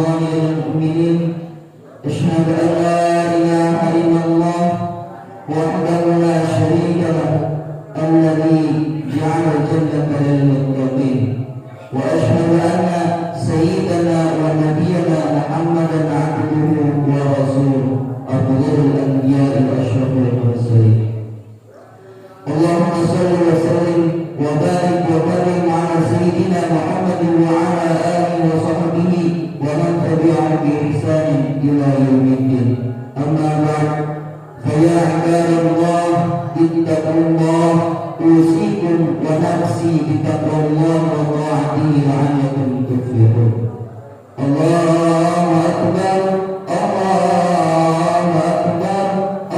رمضان للمؤمنين أشهد أن لا إله إلا الله وحده لا شريك له الذي جعل الجنة للمتقين وأشهد أن سيدنا ونبينا محمدا عبده ورسوله أفضل الأنبياء وأشرف المرسلين اللهم صل وسلم وبارك وكرم على سيدنا محمد وعلى آله وصحبه ومن تبعهم بإحسان إلى يوم الدين أما بعد فيا عباد الله اتقوا الله أوصيكم ونفسي بتقوى الله وطاعته لعلكم تفلحون الله أكبر الله أكبر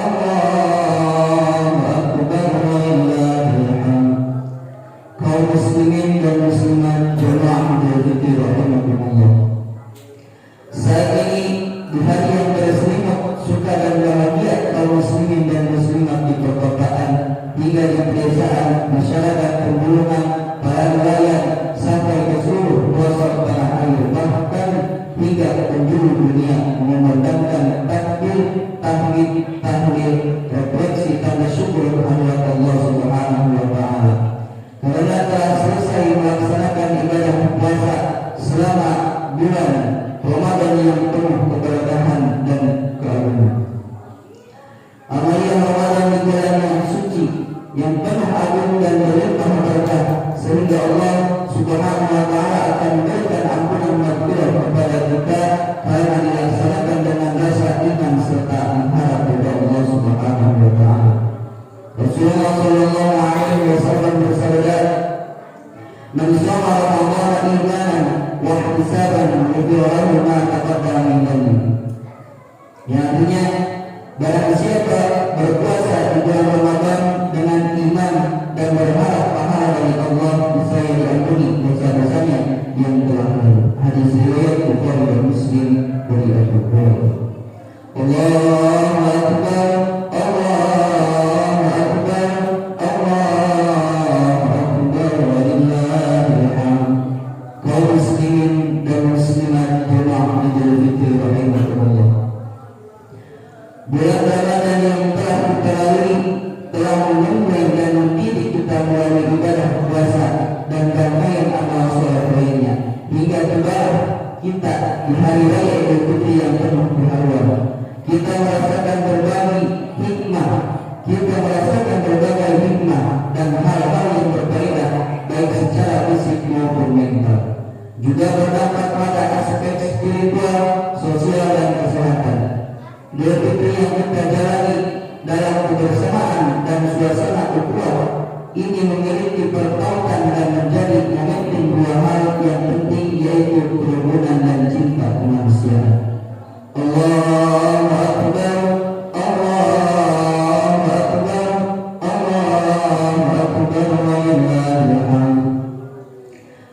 الله أكبر ولله الحمد. Kaum muslimin dan muslimat jemaah Idul rahimakumullah. Saat ini di hari yang berselimut suka dan bahagia kaum muslimin dan muslimat di perkotaan hingga di pedesaan, masyarakat, pegunungan, para nelayan sampai ke seluruh pelosok tanah air, bahkan hingga ke penjuru dunia memandangkan takbir, tahmid, tahlil, refleksi tanda syukur kehadirat Allah Subhanahu wa taala. Karena telah selesai melaksanakan ibadah puasa selama bulan Ramadan yang penuh keberkahan dan keagungan. Amalia Ramadan di bulan yang suci, yang penuh agung dan berlimpah berkah, sehingga Allah Subhanahu wa taala akan memberikan ampunan maghfirah kepada kita karena dilaksanakan dengan rasa iman serta mengharap kepada Allah Subhanahu wa taala. Rasulullah sallallahu alaihi wasallam bersabda, "Man shama Ramadan imanan wa ihtisaban ghufira lahu ma taqaddama min dhanbihi." Yang artinya, barang siapa berpuasa di bulan Ramadan dengan iman dan berharap pahala dari Allah, niscaya diampuni dosa-dosanya yang telah lalu. Hadis riwayat Bukhari dan Muslim dari Abu Hurairah. Allahu Akbar, Allahu Akbar, Allahu Akbar, walillahil hamd. Kaum muslimin dan muslimat jemaah Idul Fitri rahimakumullah. Bulan Ramadan yang telah kita lalui telah menumbuh dan mendidik kita melalui ibadah puasa dan rangkaian amal soleh lainnya hingga tiba kita di hari raya Idul Fitri yang penuh keharuan. Kita merasakan berbagai hikmah, dan hal-hal yang berfaedah baik secara fisik maupun mental. Juga berdampak pada aspek spiritual, sosial dan kesehatan. Idul Fitri yang kita jalani dalam kebersamaan dan suasana ukhuwah ini memiliki pertautan dan menjadi momentum dua hal yang penting, yaitu kerukunan dan cinta kemanusiaan. Allahu Akbar, Allahu Akbar, Allahu Akbar, walillahil hamd.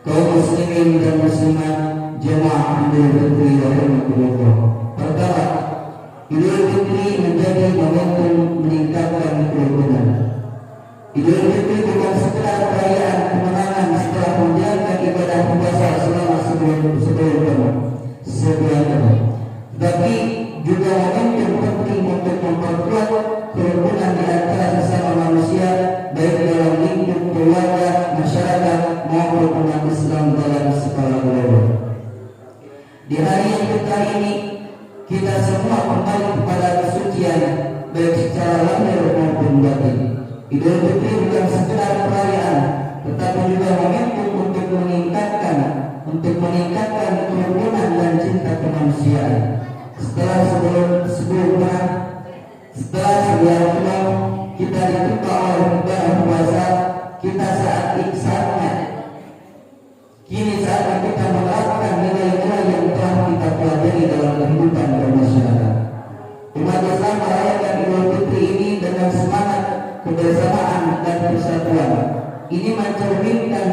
Kaum muslimin dan muslimat jemaah Idul Fitri rahimakumullah. Pertama, Idul Fitri menjadi momentum meningkatkan kerukunan. Idul Fitri bukan sekedar perayaan kemenangan setelah menjalankan ibadah puasa selama sebulan penuh, tapi juga momentum penting untuk memperkuat kerukunan di antara sesama manusia, baik dalam lingkup keluarga, masyarakat maupun umat Islam dalam skala global. Di hari yang kita ini, kita semua kembali kepada kesucian baik secara lahir maupun batin. Idul Fitri bukan sekedar perayaan, tetapi juga momentum untuk meningkatkan kerukunan dan cinta kemanusiaan. Setelah sebulan penuh kita ditimpa oleh ibadah puasa, kita kini saatnya kita menerapkan nilai-nilai yang telah kita pelajari dalam kehidupan bermasyarakat. Umat Islam merayakan Idul Fitri ini dengan semangat kebersamaan dan persatuan. Ini mencerminkan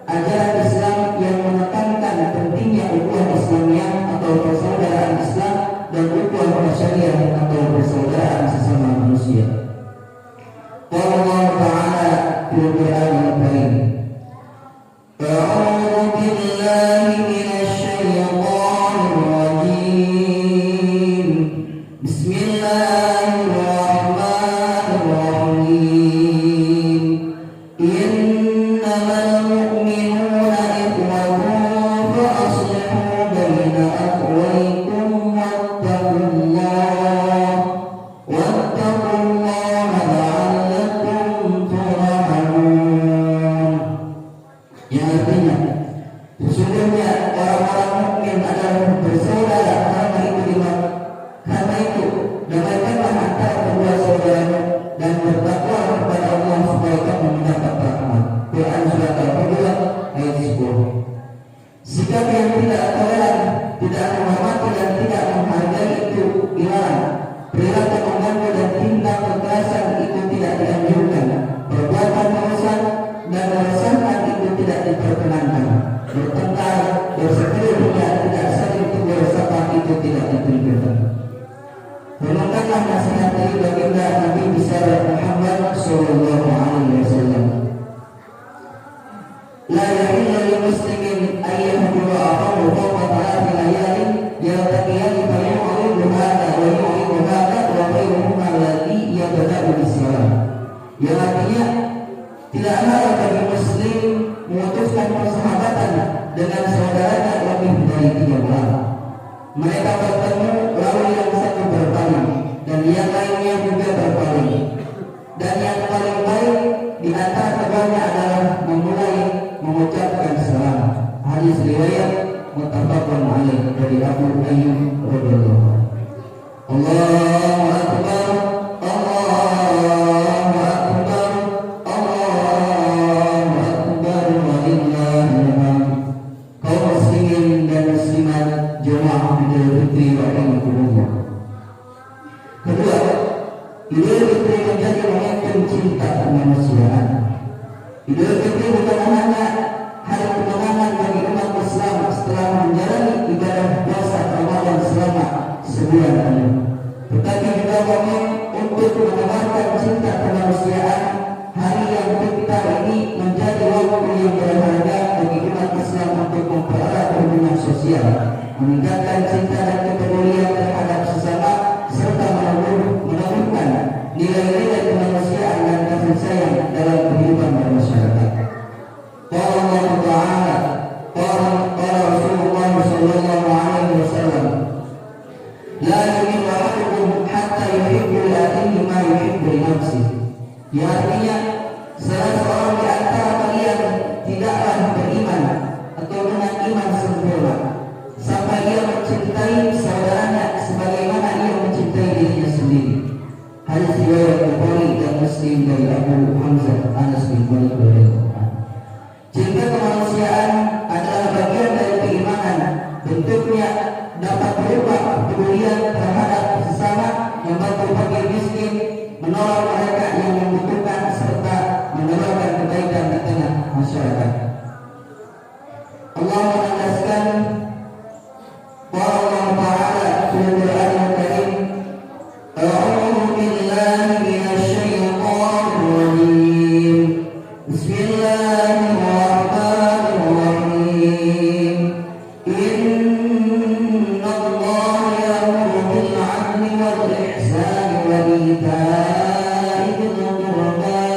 ajaran Islam yang menekankan pentingnya ukhuwah Islamiyah atau persaudaraan Islam dan ukhuwah syariah atau persaudaraan sesama manusia. Allah Ta'ala fil Qur'anil Karim. A'udzu billahi perilaku mengganggu dan tindak kekerasan itu tidak dianjurkan, perbuatan merusak dan meresahkan itu tidak diperkenankan, bertengkar, berseteru hingga tidak saling tegur sapa itu tidak ditunjukkan. Renungkanlah nasihat dari baginda Nabi besar Muhammad sallallahu alaihi wasallam. La yahillu lil muslimin an yahdura aqahu fawqa thalathi layalin yaltaqiyani fa yu'ridu hadha wa yu'ridu hadha wa khairuhuma alladhi yabda'u bis-salam. Yang artinya tidak halal bagi muslim memutuskan persahabatan dengan saudaranya lebih dari 3 bulan. Mereka bertemu lalu yang satu berpaling dan yang lainnya juga berpaling. Dan yang paling baik di antara keduanya adalah memulai mengucapkan salam. Hadis riwayat muttafaqun alaih dari Abu Ayyub radhiyallahu anhu. Allahu akbar, Allahu akbar, Allahu akbar walillahil hamd. Kaum muslimin dan muslimat jemaah Idul Fitri rahimakumullah. Kedua, Idul Fitri menjadi momentum cinta kemanusiaan. Idul Fitri bukan hanya hari kemenangan bagi umat Islam setelah menjalani ibadah puasa Ramadan selama sebulan penuh, tetapi juga momen untuk menebarkan cinta kemanusiaan. Hari yang kita ini menjadi waktu yang berharga bagi umat Islam untuk mempererat hubungan sosial, meningkatkan cinta dan kepedulian terhadap sesama, serta menumbuhkan nilai-nilai kemanusiaan dan kasih sayang dalam kehidupan bermasyarakat. Qala Allah Ta'ala, qala Rasulullah sallallahu alaihi wasallam, la yu'minu ahadukum hatta yuhibbu li akhihi ma yuhibbu li nafsihi. Yang artinya salah seorang di antara kalian tidaklah beriman atau dengan iman sempurna sampai ia mencintai saudaranya sebagaimana ia mencintai dirinya sendiri. Hadis riwayat Bukhari dan Muslim dari Abu Hamzah Anas bin Malik radhiyallahu anhu. Cinta kemanusiaan adalah bagian dari keimanan. Bentuknya dapat berupa kepedulian terhadap sesama, membantu fakir miskin, menolong mereka yang membutuhkan, serta menebarkan kebaikan di tengah masyarakat. Allah menegaskan Allah Ta'ala fil Qur'anil Karim, a'udzu billahi minasy syaithanir rajim. Bismillahirrahmanirrahim. Innallaha ya'muru bil 'adli wal ihsani wa ita'i dzil qurba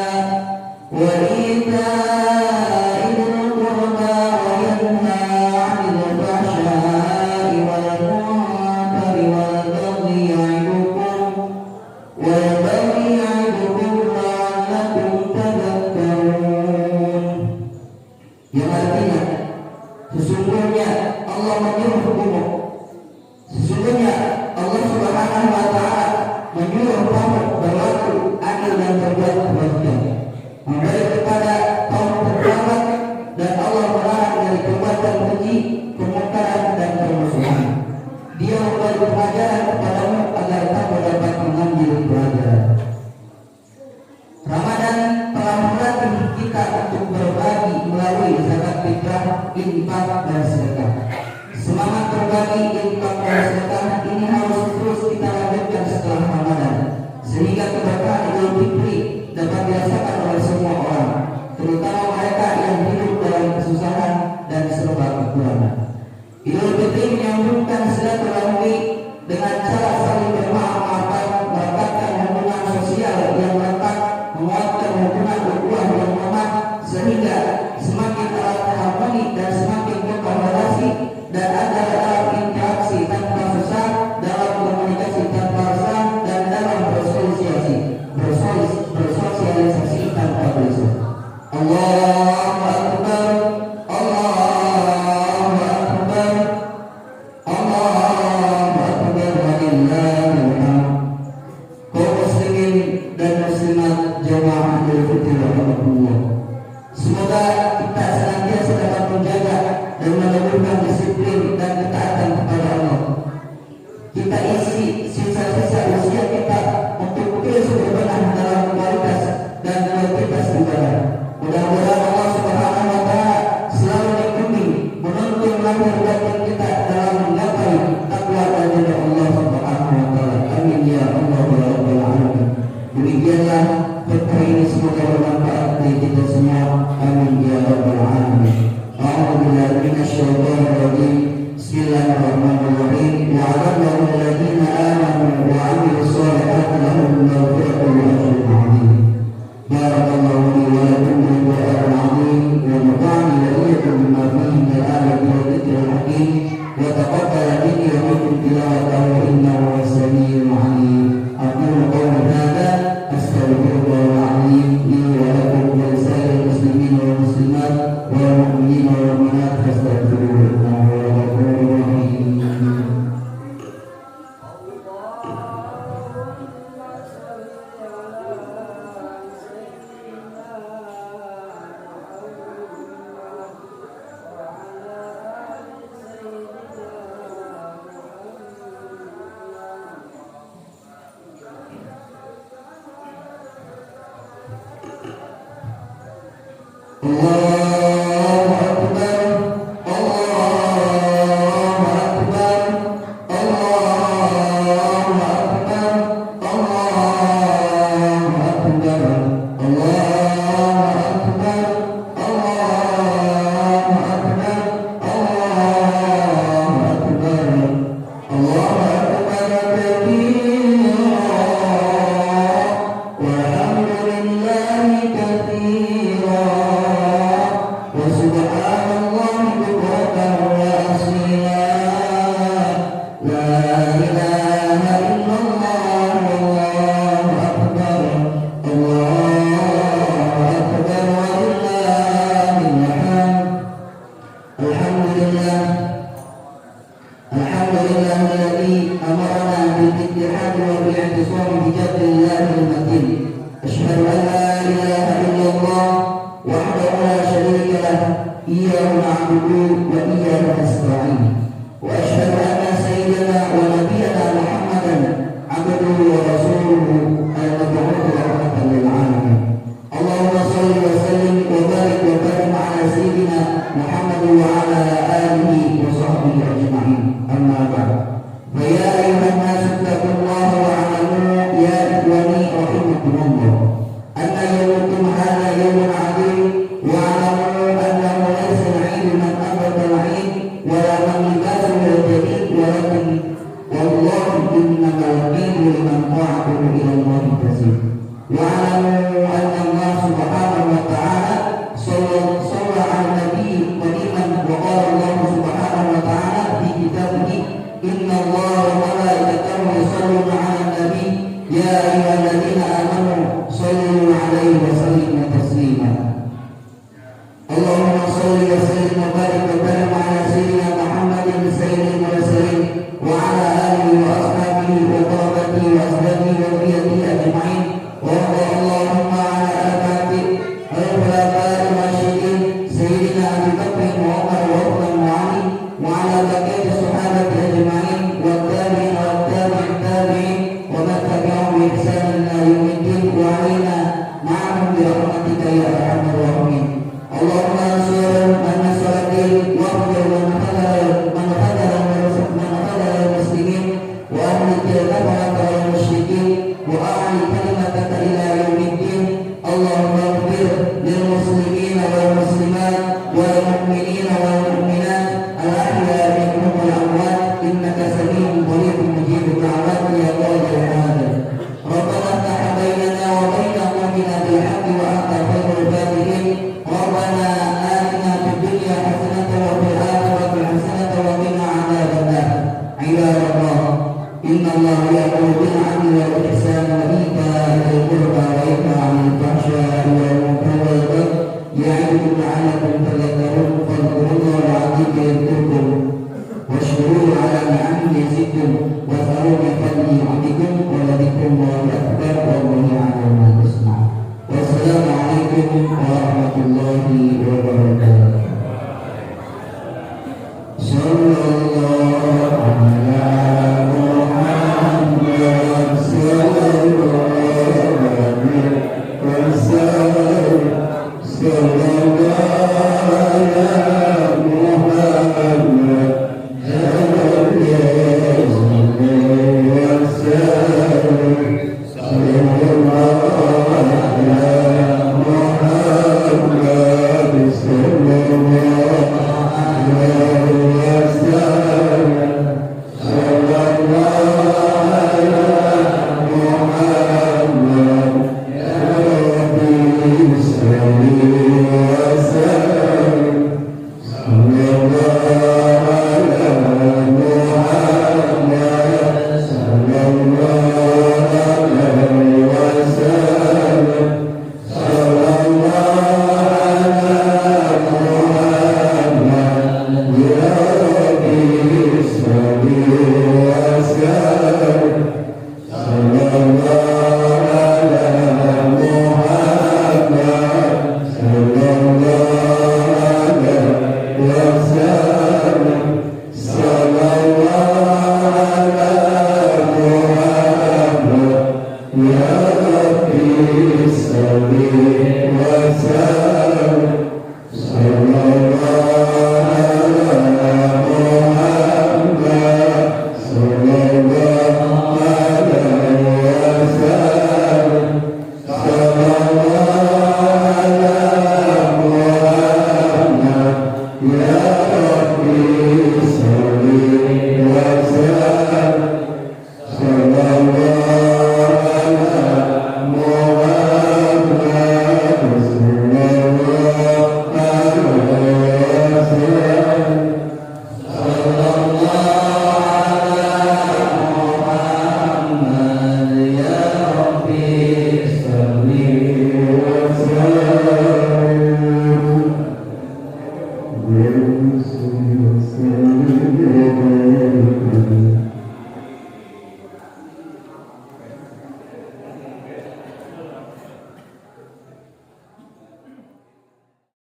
wa ita'i dzil qurba wa yanha 'anil fahsya'i wal munkari wal baghi ya'idukum la'allakum tadhakkarun. Yang artinya sesungguhnya Allah menyuruh kamu, sesungguhnya Allah Subhanahu wa Ta'ala menyuruh kamu berlaku adil dan berbuat kebaikan, memberi kepada kaum terhormat, dan Allah melarang dari perbuatan keji, kemungkaran dan permusuhan. Dia memberi pelajaran kepadamu agar kamu dapat mengambil pelajaran. Ramadan telah melatih kita untuk berbagi melalui zakat fitrah, infak dan sedekah. Semangat berbagi, infak dan sedekah ini harus terus kita lanjutkan setelah Ramadan, sehingga keberkahan Idul Fitri dapat dirasakan oleh semua orang, terutama mereka yang hidup dalam kesusahan dan serba kekurangan. Idul Fitri menyambungkan silaturahmi dengan cara saling bermaaf-maafan, merekatkan hubungan sosial yang rekat, menguatkan hubungan ukhuwah yang lemah, sehingga semakin erat harmoni dan semakin kokoh relasi, dan ada dalam interaksi tanpa susah, dalam komunikasi tanpa resah, dan dalam bersosialisasi tanpa berisah. Allahu Akbar, Allahu Akbar, Allahu Bismillahirrahmanirrahim. Wa'alamu alladhina amanu wa 'amilus solihati lahum maghfiratun wa ajrun 'azim. Barakallahu li wa lakum bil Qur'anil 'azim wa nafa'ani wa iyyakum bima fihi min al-ayati wa dhikril hakim wa taqabbal minni wa minkum tilawatahu innahu was-sami'ul 'alim. Aqulu qawli hadza astaghfirullahal 'azim li wa lakum wa lisa'iril muslimin wal muslimat wal mu'minina wal mu'minat fastaghfiruhu innahu huwal ghafurur rahim. Allahu Akbar, Allahu Akbar, Allahu Akbar, Allahu Akbar, Allahu Akbar, Allahu Akbar, Allahu Akbar, Allahu Akbar kabira walhamdulillahi katsira. Subhanallah bukratan wa asila. La ilaha illallah wallahu akbar. Allahu akbar walillahil hamd. Alhamdulillah. Alhamdulillahilladzi amarna bil ittihad wa bil i'tisam bi jaddillahi al-matin. Asyhadu an la ilaha illallah wahdahu la syarika lah. Iyyahu na'budu wa iyyahu nasta'in. Wa asyhadu anna sayyidana wa nabiyyana Muhammadan 'abduhu wa rasuluhu al-mab'uts rahmatan lil 'alamin. Allahumma shalli wa sallim wa barik wa barik 'ala sayyidina Muhammad wa 'ala alihi wa sahbihi ajma'in. Amma ba'd. Fa ya ayyuhan nas ittaqullaha wa 'alamu ya ikhwani rahimakumullah anna yawmakum hadha yawmun 'azim wa 'alamu annahu laysa 'idun man abada al-'id wa la man libasu al-jadid walakin wallahu innamal 'idu liman ta'atuhu ila Allah tasir. Wa 'alamu anna Allah subhanahu wa ta'ala shalla 'ala nabiy qadiman wa qala Allah subhanahu wa ta'ala fi kitabih inna Allah wa malaikatahu yusalluna 'alan nabiy ya ayyuhalladzina amanu sallu 'alaihi wa sallimu taslima. Allahumma shalli wa sallim wa barik wa barik 'ala sayyidina Muhammadin sayyidil mursalin wa 'ala alihi wa ashabihi wa tabi'in wa ashabihi wa dhurriyyatihi ajma'in. Wa Allahumma 'ala arba'ati al-khulafa'ir rasyidin sayyidina Abu Bakr wa Umar wa Uthman wa Ali wa 'ala baqiyati sahabati ajma'in wa tabi'in wa tabi'in tabi'in wa man tabi'ahum bi ihsan ila yaumiddin wa 'alaina ma'ahum bi rahmatika ya arhamar rahimin. Allahumma ansur man nasara din wa khudh man khadara al-muslimin wa ahlik al-kafarata wal musyrikin wa a'li kalimataka ila yaumiddin. Allahumma ighfir lil muslimin wal muslimat wal mu'minina wal mu'minat al-ahya'i minhum wal amwat innaka sami'un qaribun mujibud da'wat ya qadil hadir. Rabbana iftah bainana wa baina qawmina bil haqqi wa anta khairul fatihin. Rabbana atina fid dunya hasanatan wa fil akhirati hasanatan wa qina adzabannar. Ibadallah, innallaha ya'muru bil 'adli wal ihsani wa ita'i dzil qurba